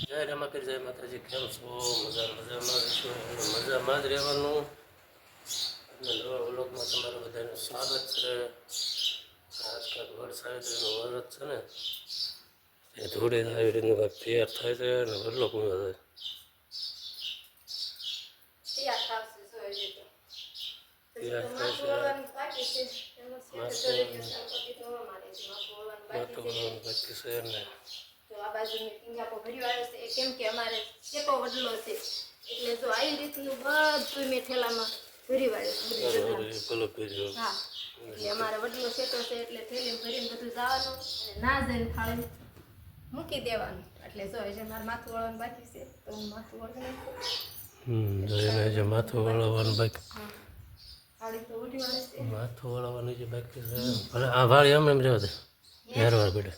જય રમાપીર, જય માતાજી. કેમ છો? મજામાં જ રહેવાનું. અને નવા વ્લોગમાં તમારું બધાનું સ્વાગત છે. આજકાલ વડ સાવિત્રીનું વ્રત છે ને, એ ધૂળે આવી રીતનું કાંઈક તૈયાર થાય છે અને વડલો પૂરો થાય. તૈયાર થાય છે ને. તો આ બાજુ પિંજાપો ભર્યો આવ્યો છે કેમ કે અમારે ચેટો વડલો છે એટલે જો આવી રીતનું બધું મેં થેલામાં ભરી વાળ્યું. હા, એટલે અમારે વડલો ચેટો છે એટલે થેલી ભરીને બધું જવાનું અને ના જઈને થાળી મૂકી દેવાનું. એટલે જો જે મારે માથું વળવાનું બાકી છે તો હું માથું વળી માથું વળવાનું બાકી. થાળી તો ઉઠી વાળી છે, માથું વળવાનું જે બાકી છે. ભલે આ વાળી એમ રહેવા દે, હેરવાર બેઠે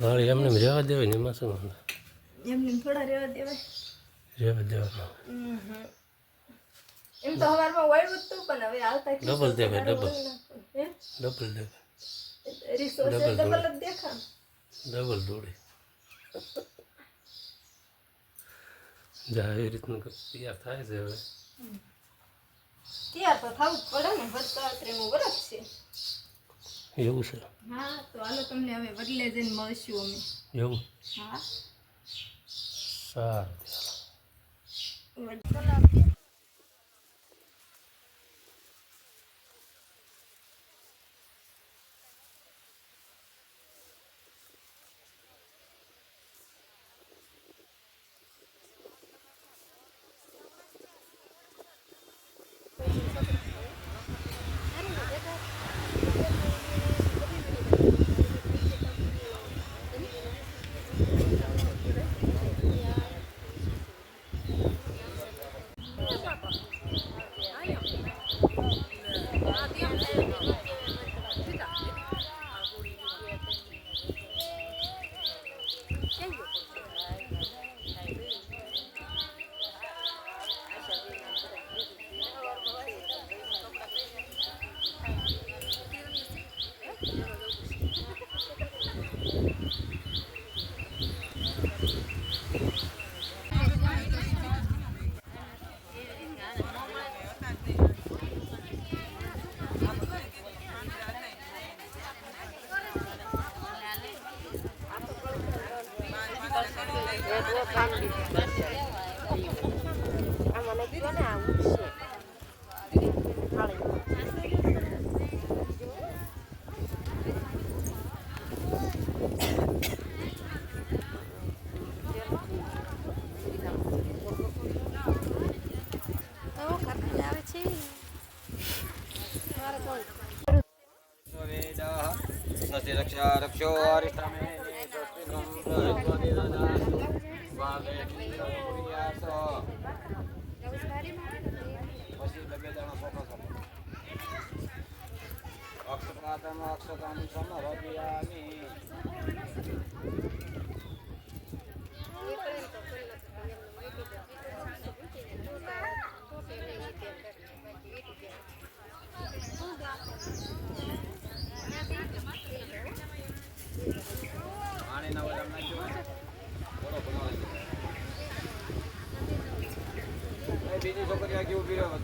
વાળી એમને રહેવા દેવાય ને, એમાં શું વાંધો? એમને થોડા રહેવા દેવાય, રહેવા દેવાનું. એમ તો હવારમાં વાળ્યું હતું પણ હવે આવતા ડબલ દેવાય, ડબલ દેવાય, ડબલ દેખા, ડબલ દોડી જા એવી રીતનું તૈયાર થાય છે. હવે તૈયાર તો થવું જ પડે ને, ભદ્રાત્રીનું વ્રત છે એવું છે. હા, તો હાલો તમને હવે વડલે જઈને મળશું અમે. એવું? હા, સારું. रक्षा रक्षो अरिष्टमे अक्षपातम अक्षतां समर्पयामि. બીજી છોકરી આગી ઉભી રહ્યો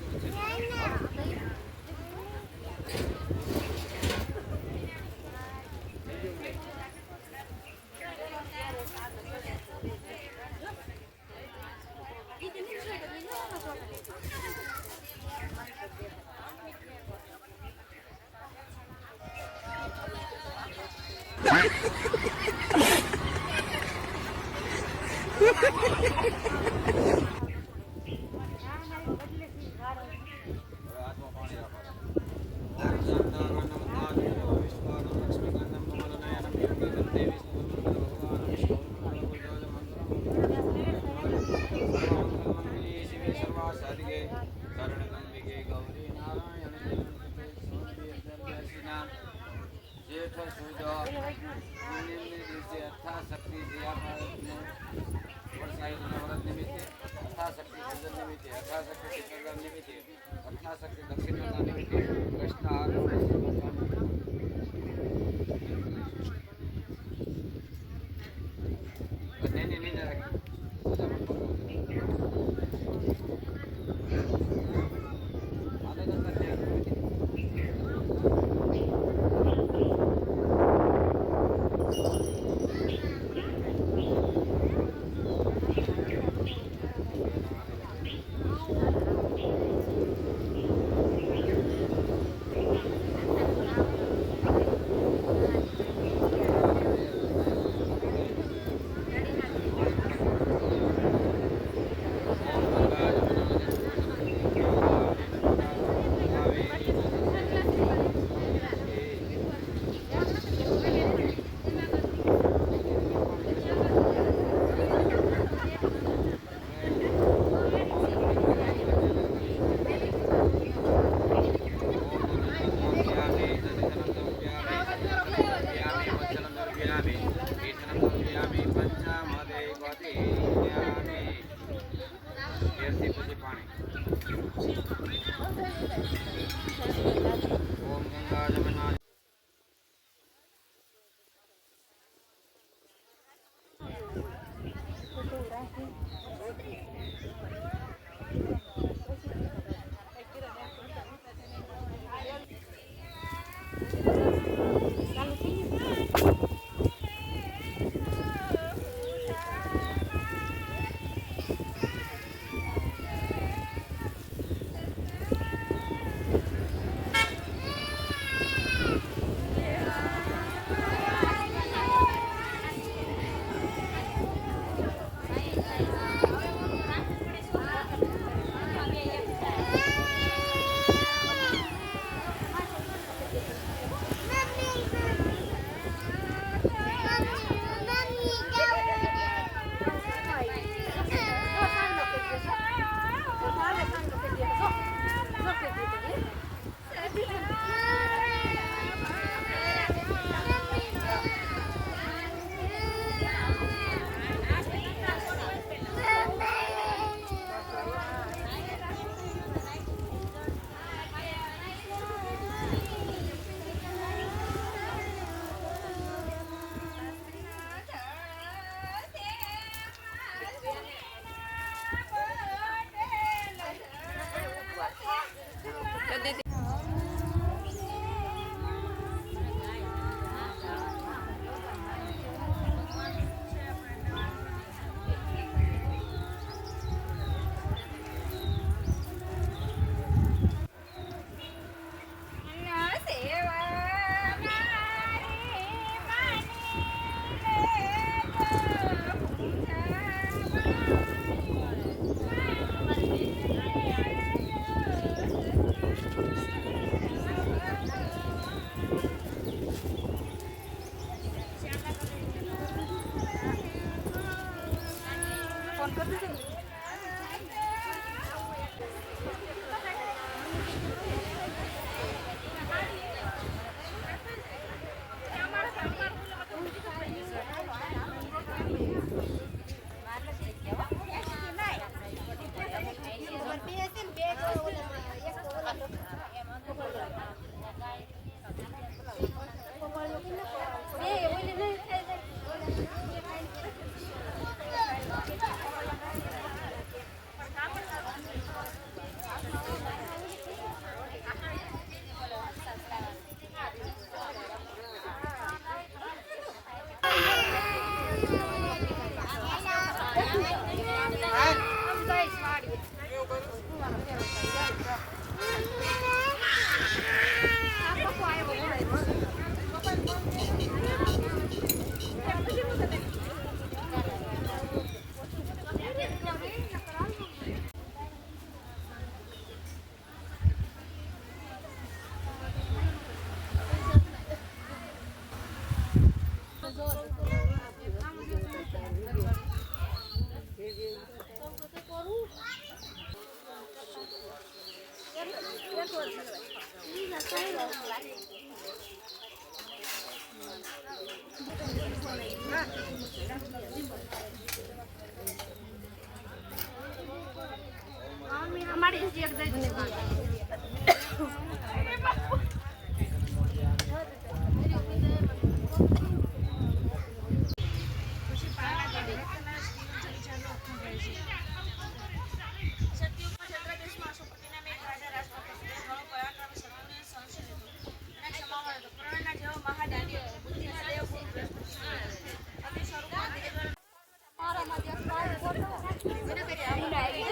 અમારી જે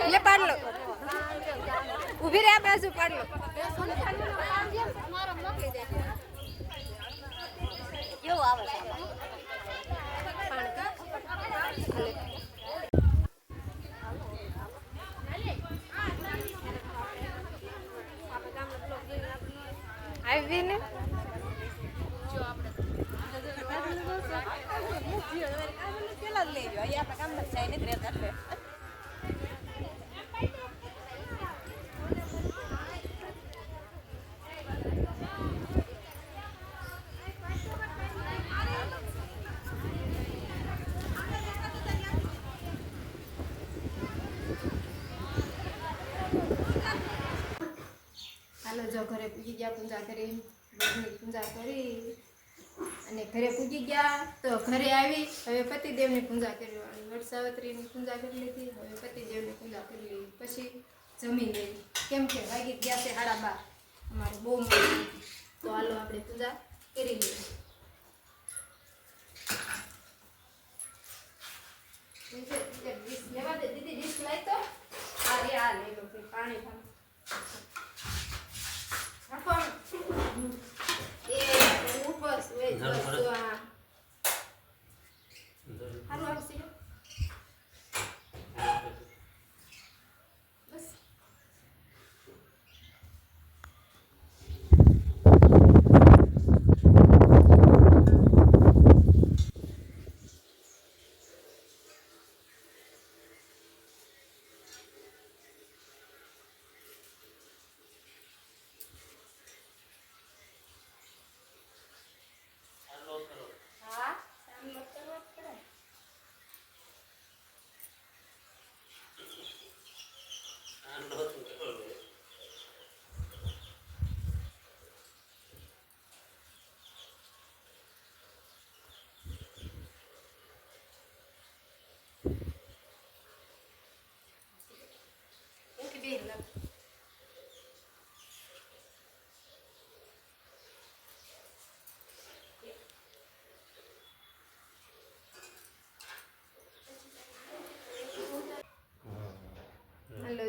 લે પાડ લો ઊભી રહે બાજુ પાડ લો કેવું આવે આવી ને પેલા લઈ જાઓ અહીંયા આપણે કામ નથી જાય નથી રહેતા એટલે હાલો જો ઘરે પૂજી ગયા પૂજા કરી પૂજા કરી અને ઘરે પૂજી ગયા તો ઘરે આવી હવે પતિદેવની પૂજા કરવાની વટસાવત્રીની પૂજા કરી લીધી હવે પતિદેવની પૂજા કરી લીધી પછી જમી લેવી કેમ કે વાગી ગયા છે 12:30 અમારે બહુ મોડું તો હાલો આપણે પૂજા કરી લઈએ લેવા દે દીદી ડીશ લાવી તો આ રે આ લઈ લો પાણી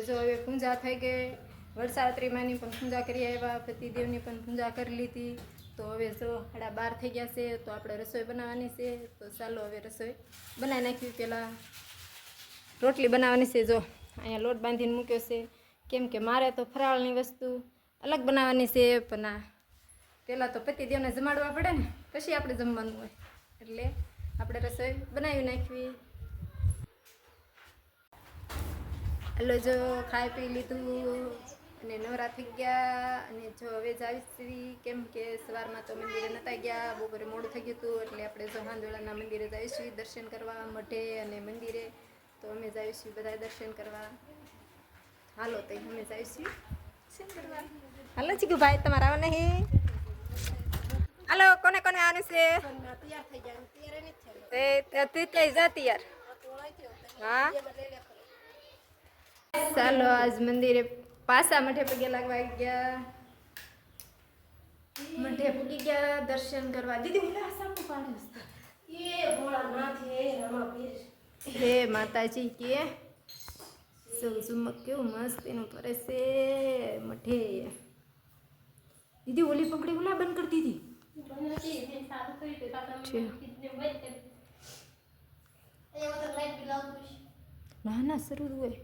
જો હવે પૂજા થઈ ગઈ વટસાવત્રીમાંની પણ પૂજા કરી આવ્યા પતિદેવની પણ પૂજા કરી લીધી તો હવે જો 12:30 થઈ ગયા છે તો આપણે રસોઈ બનાવવાની છે તો ચાલો હવે રસોઈ બનાવી નાખવી પહેલાં રોટલી બનાવવાની છે જો અહીંયા લોટ બાંધીને મૂક્યો છે કેમ કે મારે તો ફરાળની વસ્તુ અલગ બનાવવાની છે પણ આ પહેલાં તો પતિદેવને જમાડવા પડે ને પછી આપણે જમવાનું હોય એટલે આપણે રસોઈ બનાવી નાખવી હલો જો ખાઈ પી લીધું અને નવરા થઈ ગયા અને જો હવે જાવીશ્રી કેમ કે સવારમાં તો મંદિરે નહોતા ગયા બપોરે મોડું થઈ ગયું હતું એટલે આપણે જો હાંદોળાના મંદિરે જઈશું દર્શન કરવા મઢે અને મંદિરે તો અમે જઈશું બધા દર્શન કરવા હાલો તો અમે જઈશું દર્શન કરવા હાલો ચીકુ ભાઈ તમારે આવો નહીં હાલો કોને કોને આવવાનું છે તૈયાર જા તૈયાર હા ચાલો આજ મંદિરે પાછા મઠે પગે લાગવા ગયા મઠે પૂગી ગયા દર્શન કરવા દીદી ઓલા સાપુ પાડે એ ભોળાનાથ હે રમાપીર હે માતાજી કે ઝુમક કેવું મસ્ત એનું ફરે છે મઠે દીદી ઓલી પકડી ઓલા બંધ કરી દીધી ના ના શરૂ હોય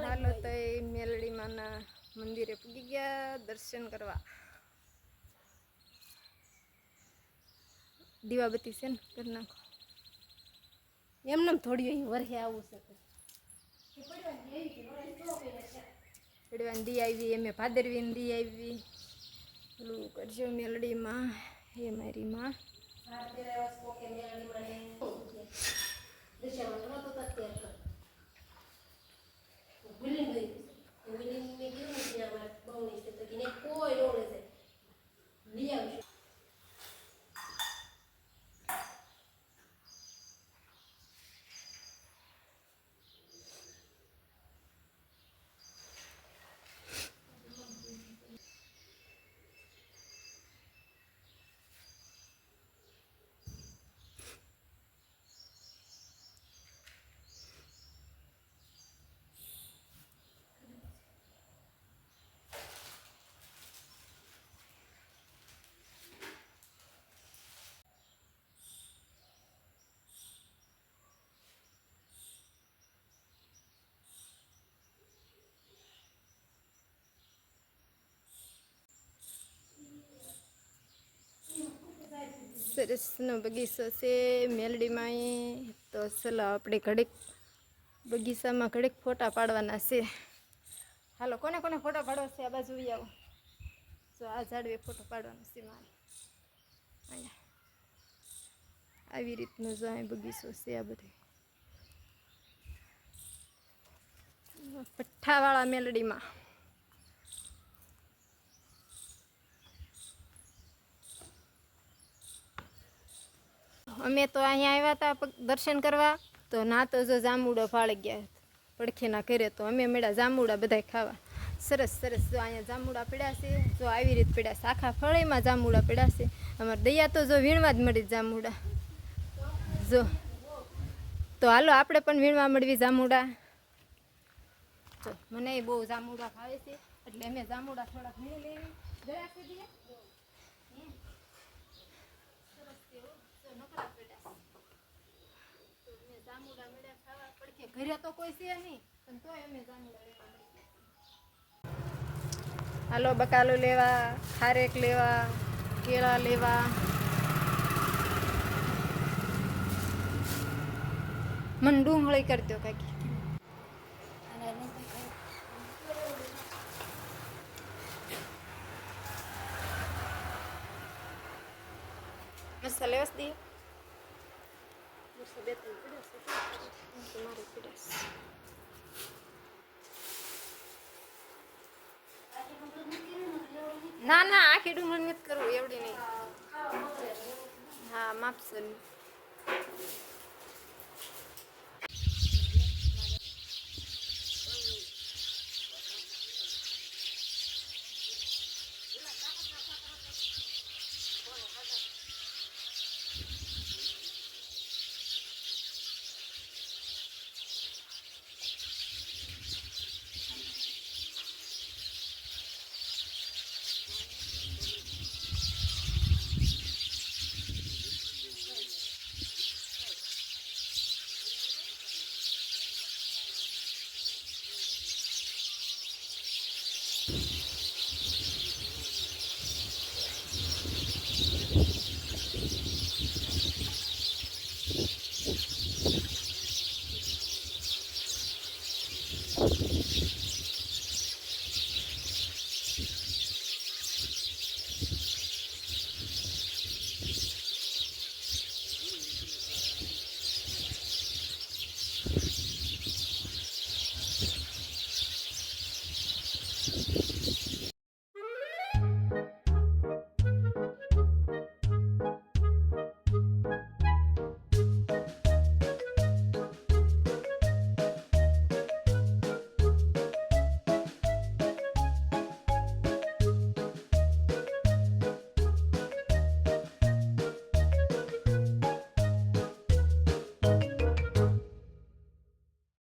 હાલો તો એ મેલડીમાના મંદિરે પૂગી ગયા દર્શન કરવા. દીવાબત્તી છે ને કરી નાખો. એમને થોડી વરહે આવું છે. પડવાની દી આવી એમે ભાદરવીને દી આવી. પેલું કરજો મેલડીમાં હે મારી માં. સરસનો બગીચો છે મેલડીમાં. તો ચલો આપણે ઘડીક બગીચામાં ઘડીક ફોટા પાડવાના છે. હાલો કોને કોને ફોટા પાડવા છે આ બાજુ આવો. તો આ ઝાડવે ફોટો પાડવાનો છે મારે. અહીંયા આવી રીતનો જો અહીં બગીચો છે આ બધે પઠ્ઠાવાળા મેલડીમાં. અમે તો અહીંયા આવ્યા હતા દર્શન કરવા. તો ના તો જો જાંબુડા ફાળી ગયા પડખેના ઘરે. તો અમે મેળા જાંબુડા બધા ખાવા. સરસ સરસ જો અહીંયા જાંબુડા પડ્યા છે. જો આવી રીતે પડ્યા છે આખા ફળીમાં જાંબુડા પડ્યા છે. અમારે દયા તો જો વીણવા જ મળી જાંબુડા જો. તો હાલો આપણે પણ વીણવા મળવી જાંબુડા. જો મને બહુ જાંબુડા ખાવે છે એટલે અમે જાંબુડા થોડાક વીણી લેવી. જરા સુધી જાંબુડા મળ્યા ખાવા પડખે. ઘરે તો કોઈ છે નહીં પણ તોય અમે જાંબુડા લેવા. હાલો બકાલો લેવા, ખારેક લેવા, કેળા લેવા. મને ડુંગળી કરી દો કાકી. મસાલે વસ્તી ના ના આખી ડુંગળી નથી કરવું એવડી નહીં. હા માપસર.